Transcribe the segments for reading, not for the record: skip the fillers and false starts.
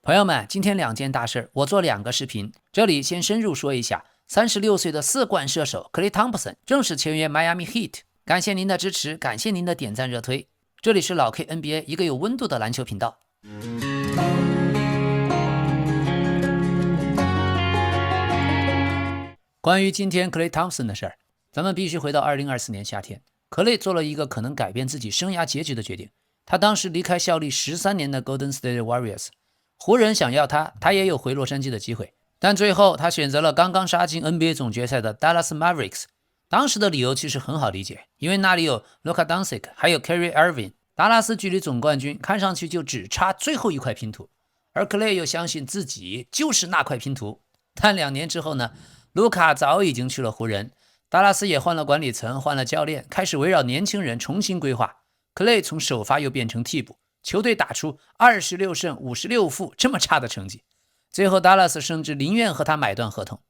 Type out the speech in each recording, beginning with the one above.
朋友们，今天两件大事，我做2个视频。这里先深入说一下，36岁的4冠射手克雷·汤普森正式签约迈阿密 Heat。感谢您的支持，感谢您的点赞热推。这里是老 K NBA 一个有温度的篮球频道。关于今天克雷·汤普森的事儿，咱们必须回到2024年夏天。克雷做了一个可能改变自己生涯结局的决定。他当时离开效力13年的 Golden State Warriors， 湖人想要他，他也有回洛杉矶的机会，但最后他选择了刚刚杀进 NBA 总决赛的 Dallas Mavericks。 当时的理由其实很好理解，因为那里有 Luka Doncic 还有 Kyrie Irving， 达拉斯距离总冠军看上去就只差最后一块拼图，而克雷又相信自己就是那块拼图。但2年之后呢，卢卡早已经去了湖人，达拉斯也换了管理层，换了教练，开始围绕年轻人重新规划。克雷从首发又变成替补，球队打出26胜56负这么差的成绩，最后达拉斯甚至宁愿和他买断合同。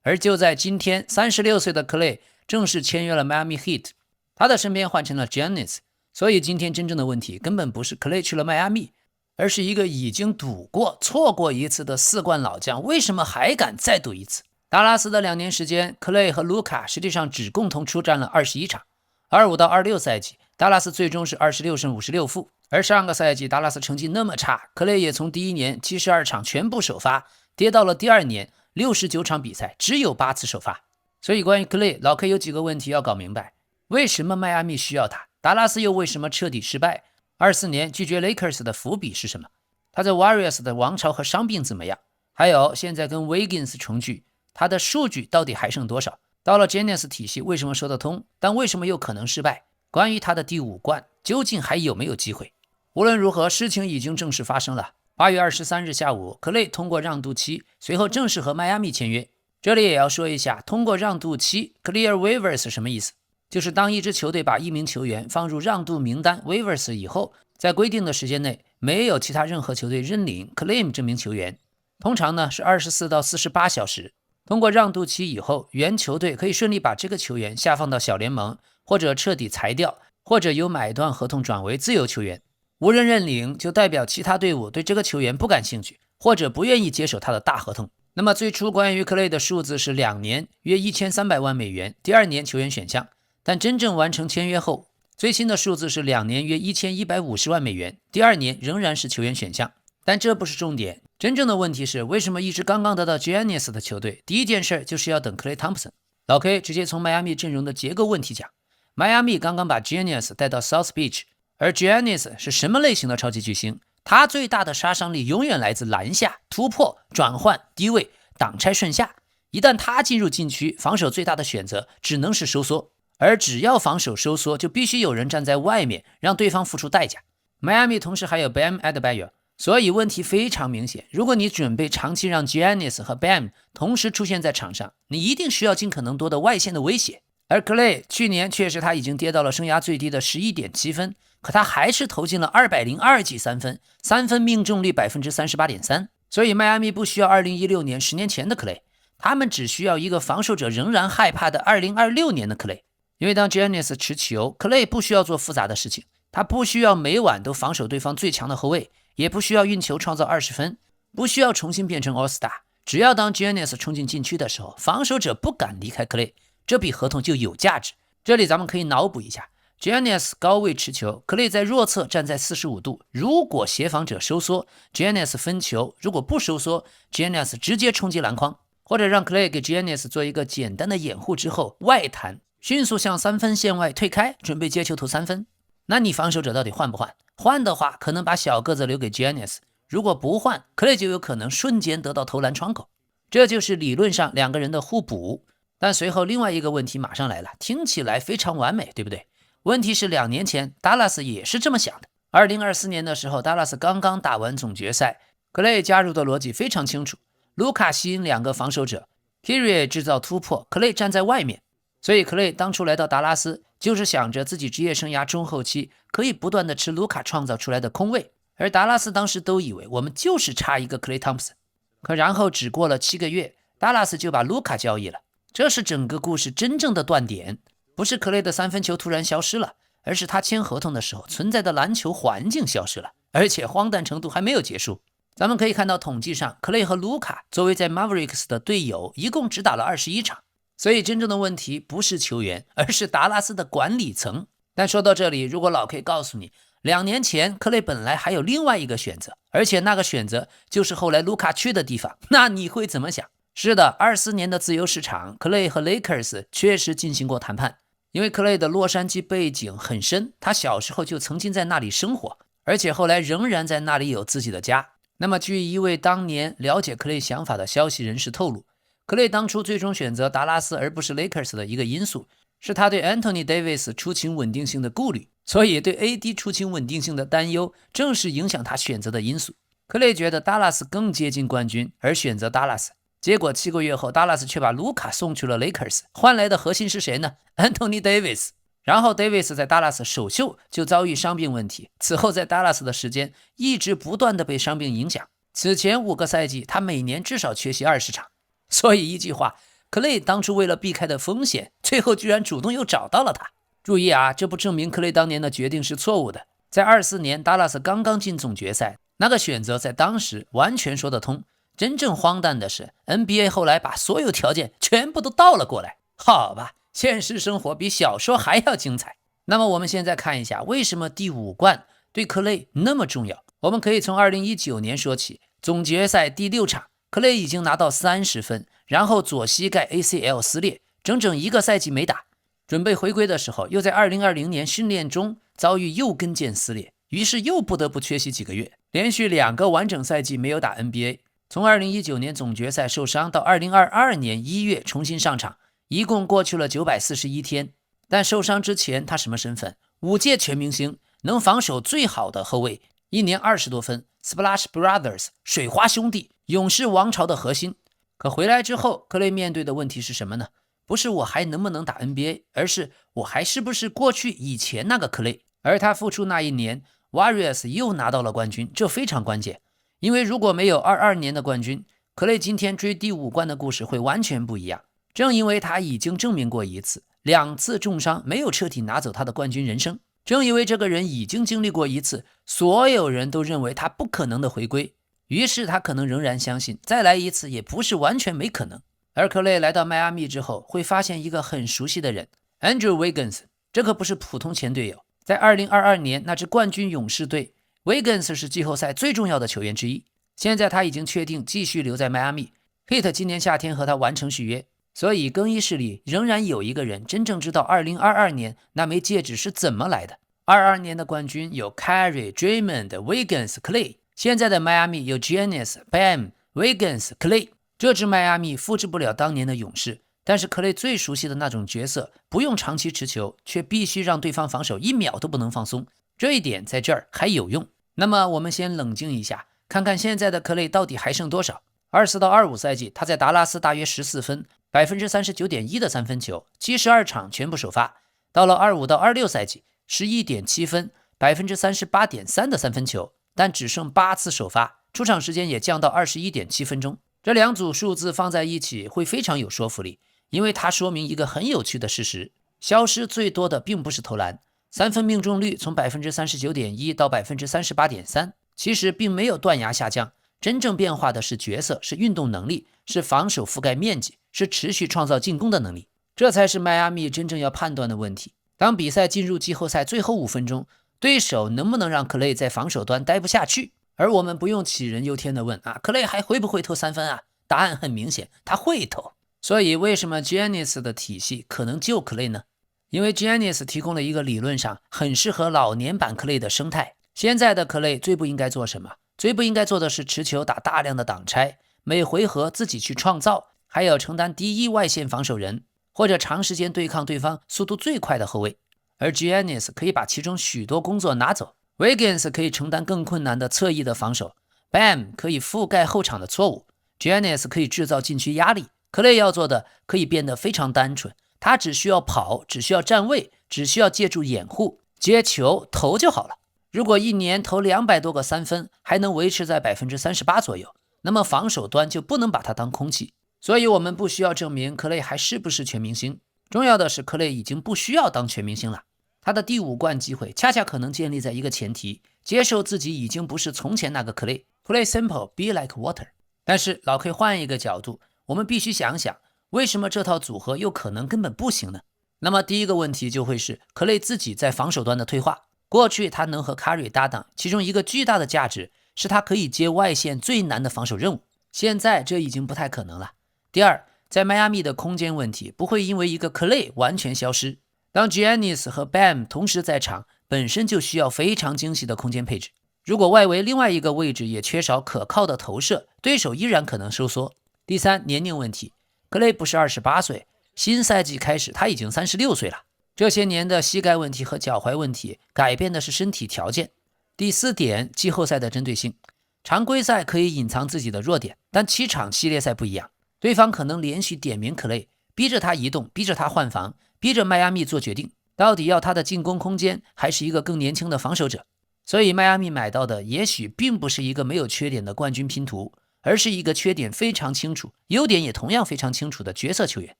而就在今天，36岁的克雷正式签约了 Miami Heat， 他的身边换成了 Giannis。 所以今天真正的问题根本不是克雷去了迈阿密，而是一个已经赌过错过一次的4冠老将为什么还敢再赌一次。达拉斯的2年时间，克雷和卢卡实际上只共同出战了21场。25到26赛季，达拉斯最终是26胜56负，而上个赛季达拉斯成绩那么差，克雷也从第1年72场全部首发，跌到了第2年69场比赛只有8次首发。所以关于克雷，老 K 有几个问题要搞明白：为什么迈阿密需要他？达拉斯又为什么彻底失败？24年拒绝 Lakers 的伏笔是什么？他在 Warriors 的王朝和伤病怎么样？还有现在跟 Wiggins 重聚，他的数据到底还剩多少？到了 Giannis 体系为什么说得通，但为什么又可能失败？关于他的第5冠究竟还有没有机会？无论如何，事情已经正式发生了。8月23日下午，克雷通过让渡期，随后正式和迈阿密签约。这里也要说一下，通过让渡期 Clear Waivers 什么意思？就是当一支球队把一名球员放入让渡名单 Waivers 以后，在规定的时间内没有其他任何球队认领 claim 这名球员，通常呢是24到48小时。通过让渡期以后，原球队可以顺利把这个球员下放到小联盟，或者彻底裁掉，或者由买断合同转为自由球员。无人认领就代表其他队伍对这个球员不感兴趣，或者不愿意接手他的大合同。那么最初关于克雷的数字是2年约1300万美元，第2年球员选项，但真正完成签约后，最新的数字是2年约1150万美元，第2年仍然是球员选项。但这不是重点，真正的问题是为什么一支刚刚得到 Giannis 的球队，第一件事就是要等克雷·汤普森。老 K 直接从迈阿密阵容的结构问题讲，迈阿密刚刚把 Giannis 带到 South Beach， 而 Giannis 是什么类型的超级巨星？他最大的杀伤力永远来自篮下、突破、转换、低位、挡拆顺下。一旦他进入禁区，防守最大的选择只能是收缩，而只要防守收缩，就必须有人站在外面，让对方付出代价。迈阿密同时还有 Bam Adebayo，所以问题非常明显，如果你准备长期让 Giannis 和 Bam 同时出现在场上，你一定需要尽可能多的外线的威胁。而 Clay 去年确实他已经跌到了生涯最低的 11.7 分，可他还是投进了202记3分，3分命中率 38.3%。 所以迈阿密不需要2016年10年前的 Clay， 他们只需要一个防守者仍然害怕的2026年的 Clay。 因为当 Giannis 持球， Clay 不需要做复杂的事情，他不需要每晚都防守对方最强的后卫，也不需要运球创造20分，不需要重新变成 All-Star， 只要当 Giannis 冲进禁区的时候，防守者不敢离开 Clay， 这笔合同就有价值。这里咱们可以脑补一下， Giannis 高位持球， Clay 在弱侧站在45度，如果协防者收缩， Giannis 分球，如果不收缩， Giannis 直接冲击篮筐，或者让 Clay 给 Giannis 做一个简单的掩护之后外弹，迅速向3分线外退开，准备接球投3分。那你防守者到底换不换？换的话，可能把小个子留给 Giannis， 如果不换，克雷就有可能瞬间得到投篮窗口。这就是理论上2个人的互补。但随后另外一个问题马上来了，听起来非常完美，对不对？问题是2年前达拉斯也是这么想的。2024年的时候，达拉斯刚刚打完总决赛，克雷加入的逻辑非常清楚，卢卡吸引2个防守者， Kyrie 制造突破，克雷站在外面。所以克雷当初来到达拉斯，就是想着自己职业生涯中后期可以不断的吃卢卡创造出来的空位，而达拉斯当时都以为我们就是差一个克雷·汤普森。可然后只过了7个月，达拉斯就把卢卡交易了，这是整个故事真正的断点。不是克雷的3分球突然消失了，而是他签合同的时候存在的篮球环境消失了，而且荒诞程度还没有结束。咱们可以看到统计上，克雷和卢卡作为在 Mavericks 的队友，一共只打了21场。所以真正的问题不是球员，而是达拉斯的管理层。但说到这里，如果老 K 告诉你，2年前克雷本来还有另外一个选择，而且那个选择就是后来卢卡去的地方，那你会怎么想？是的，24年的自由市场，克雷和 Lakers 确实进行过谈判，因为克雷的洛杉矶背景很深，他小时候就曾经在那里生活，而且后来仍然在那里有自己的家。那么据一位当年了解克雷想法的消息人士透露，克雷当初最终选择达拉斯而不是 Lakers 的一个因素，是他对 Anthony Davis 出勤稳定性的顾虑，所以对 AD 出勤稳定性的担忧正是影响他选择的因素。克雷觉得达拉斯更接近冠军，而选择达拉斯。结果7个月后，达拉斯却把卢卡送去了 Lakers， 换来的核心是谁呢？ Anthony Davis。然后 Davis 在达拉斯首秀就遭遇伤病问题，此后在达拉斯的时间一直不断的被伤病影响。此前5个赛季，他每年至少缺席20场。所以一句话，克雷当初为了避开的风险，最后居然主动又找到了他。注意啊，这不证明克雷当年的决定是错误的。在24年达拉斯刚刚进总决赛，那个选择在当时完全说得通。真正荒诞的是 NBA 后来把所有条件全部都倒了过来。好吧，现实生活比小说还要精彩。那么我们现在看一下为什么第5冠对克雷那么重要。我们可以从2019年说起，总决赛第6场，克雷已经拿到30分，然后左膝盖 ACL 撕裂，整整1个赛季没打。准备回归的时候，又在2020年训练中遭遇右跟腱撕裂，于是又不得不缺席几个月，连续2个完整赛季没有打 NBA。从2019年总决赛受伤到2022年1月重新上场，一共过去了941天。但受伤之前他什么身份？5届全明星，能防守最好的后卫，一年20多分， Splash Brothers 水花兄弟，勇士王朝的核心。可回来之后，克雷面对的问题是什么呢？不是我还能不能打 NBA， 而是我还是不是过去以前那个克雷。而他复出那一年 Warriors 又拿到了冠军，这非常关键。因为如果没有22年的冠军，克雷今天追第5冠的故事会完全不一样。正因为他已经证明过1次，2次重伤没有彻底拿走他的冠军人生。正因为这个人已经经历过1次，所有人都认为他不可能的回归，于是他可能仍然相信再来1次也不是完全没可能。而克雷来到迈阿密之后，会发现一个很熟悉的人 Andrew Wiggins， 这可不是普通前队友。在2022年那支冠军勇士队，Wiggins 是季后赛最重要的球员之一。现在他已经确定继续留在迈阿密 ，Heat 今年夏天和他完成续约。所以更衣室里仍然有一个人真正知道2022年那枚戒指是怎么来的。22年的冠军有 Kyrie、Draymond、Wiggins、Clay， 现在的迈阿密有 Giannis、Bam、Wiggins、Clay。这支迈阿密复制不了当年的勇士，但是Clay最熟悉的那种角色，不用长期持球，却必须让对方防守1秒都不能放松。这一点在这儿还有用。那么我们先冷静一下，看看现在的克雷到底还剩多少。24到25赛季，他在达拉斯大约14分， 39.1% 的三分球，72场全部首发。到了25到26赛季， 11.7分， 38.3% 的三分球，但只剩8次首发，出场时间也降到21.7分钟。这2组数字放在一起会非常有说服力，因为它说明一个很有趣的事实：消失最多的并不是投篮，三分命中率从 39.1% 到 38.3%， 其实并没有断崖下降，真正变化的是角色，是运动能力，是防守覆盖面积，是持续创造进攻的能力。这才是迈阿密真正要判断的问题。当比赛进入季后赛最后5分钟，对手能不能让克雷在防守端待不下去？而我们不用杞人忧天的问克雷还会不会投3分啊？答案很明显，他会投。所以为什么 Giannis 的体系可能救克雷呢？因为 Giannis 提供了一个理论上很适合老年版克雷的生态。现在的克雷最不应该做什么？最不应该做的是持球打大量的挡拆，每回合自己去创造，还有承担第一外线防守人，或者长时间对抗对方速度最快的后卫。而 Giannis 可以把其中许多工作拿走， Wiggins 可以承担更困难的侧翼的防守， Bam 可以覆盖后场的错误， Giannis 可以制造禁区压力。克雷要做的可以变得非常单纯，他只需要跑，只需要站位，只需要借助掩护，接球投就好了。如果一年投200多个3分，还能维持在 38% 左右，那么防守端就不能把它当空气。所以我们不需要证明克雷还是不是全明星，重要的是克雷已经不需要当全明星了。他的第5冠机会恰恰可能建立在一个前提，接受自己已经不是从前那个克雷， Play simple, be like water。但是老 K 换一个角度，我们必须想想，为什么这套组合又可能根本不行呢？那么第一个问题就会是克雷自己在防守端的退化。过去他能和 Curry 搭档，其中一个巨大的价值是他可以接外线最难的防守任务，现在这已经不太可能了。第二，在迈阿密的空间问题不会因为一个 Clay 完全消失。当 Giannis 和 Bam 同时在场，本身就需要非常精细的空间配置。如果外围另外一个位置也缺少可靠的投射，对手依然可能收缩。第三，年龄问题 ，Clay 不是28岁，新赛季开始他已经36岁了。这些年的膝盖问题和脚踝问题改变的是身体条件。第四点，季后赛的针对性。常规赛可以隐藏自己的弱点，但7场系列赛不一样，对方可能连续点名 Clay， 逼着他移动，逼着他换防，逼着迈阿密做决定，到底要他的进攻空间，还是一个更年轻的防守者。所以迈阿密买到的也许并不是一个没有缺点的冠军拼图，而是一个缺点非常清楚，优点也同样非常清楚的角色球员。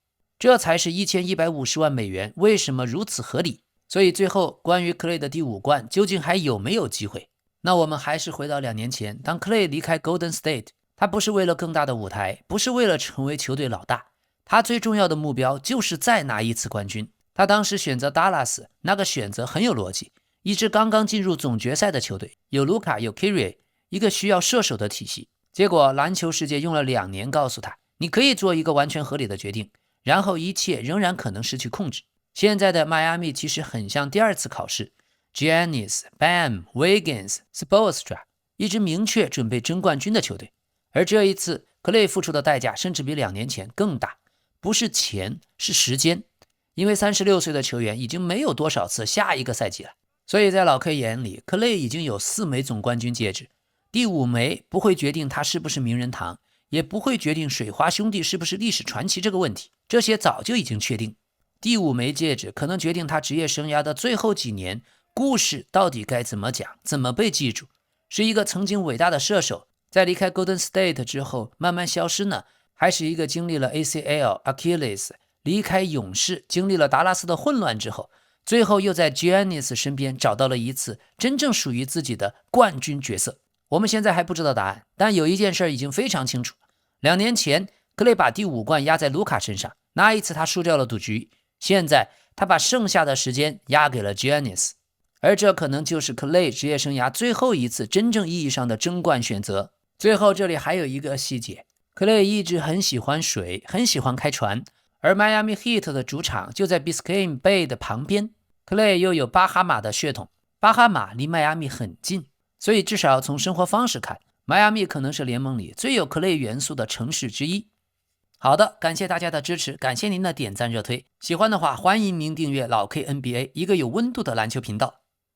这才是$1150万为什么如此合理。所以最后关于 Clay 的第5冠究竟还有没有机会？那我们还是回到2年前，当 Clay 离开 Golden State， 他不是为了更大的舞台，不是为了成为球队老大，他最重要的目标就是再拿一次冠军。他当时选择 Dallas， 那个选择很有逻辑，一支刚刚进入总决赛的球队，有卢卡有 Kyrie， 一个需要射手的体系。结果篮球世界用了2年告诉他，你可以做一个完全合理的决定，然后一切仍然可能失去控制。现在的迈阿密其实很像第2次考试， Giannis、Bam、Wiggins、Spoelstra， 一支明确准备争冠军的球队。而这一次 Clay 付出的代价甚至比2年前更大，不是钱，是时间。因为36岁的球员已经没有多少次下一个赛季了，所以在老 K 眼里 Clay 已经有4枚总冠军戒指，第5枚不会决定他是不是名人堂，也不会决定水花兄弟是不是历史传奇这个问题，这些早就已经确定。第5枚戒指可能决定他职业生涯的最后几年，故事到底该怎么讲，怎么被记住。是一个曾经伟大的射手，在离开 Golden State 之后慢慢消失呢，还是一个经历了 ACL、Achilles， 离开勇士，经历了达拉斯的混乱之后，最后又在 Giannis 身边找到了一次真正属于自己的冠军角色？我们现在还不知道答案，但有一件事已经非常清楚。2年前 Clay 把第5冠压在卢卡身上，那一次他输掉了赌局，现在他把剩下的时间压给了 Giannis， 而这可能就是 Clay 职业生涯最后一次真正意义上的争冠选择。最后这里还有一个细节， Clay 一直很喜欢水，很喜欢开船，而 Miami Heat 的主场就在 Biscayne Bay 的旁边， Clay 又有巴哈马的血统，巴哈马离迈阿密很近，所以至少从生活方式看，迈阿密可能是联盟里最有 Clay 元素的城市之一。好的，感谢大家的支持，感谢您的点赞热推，喜欢的话欢迎您订阅老 K NBA， 一个有温度的篮球频道。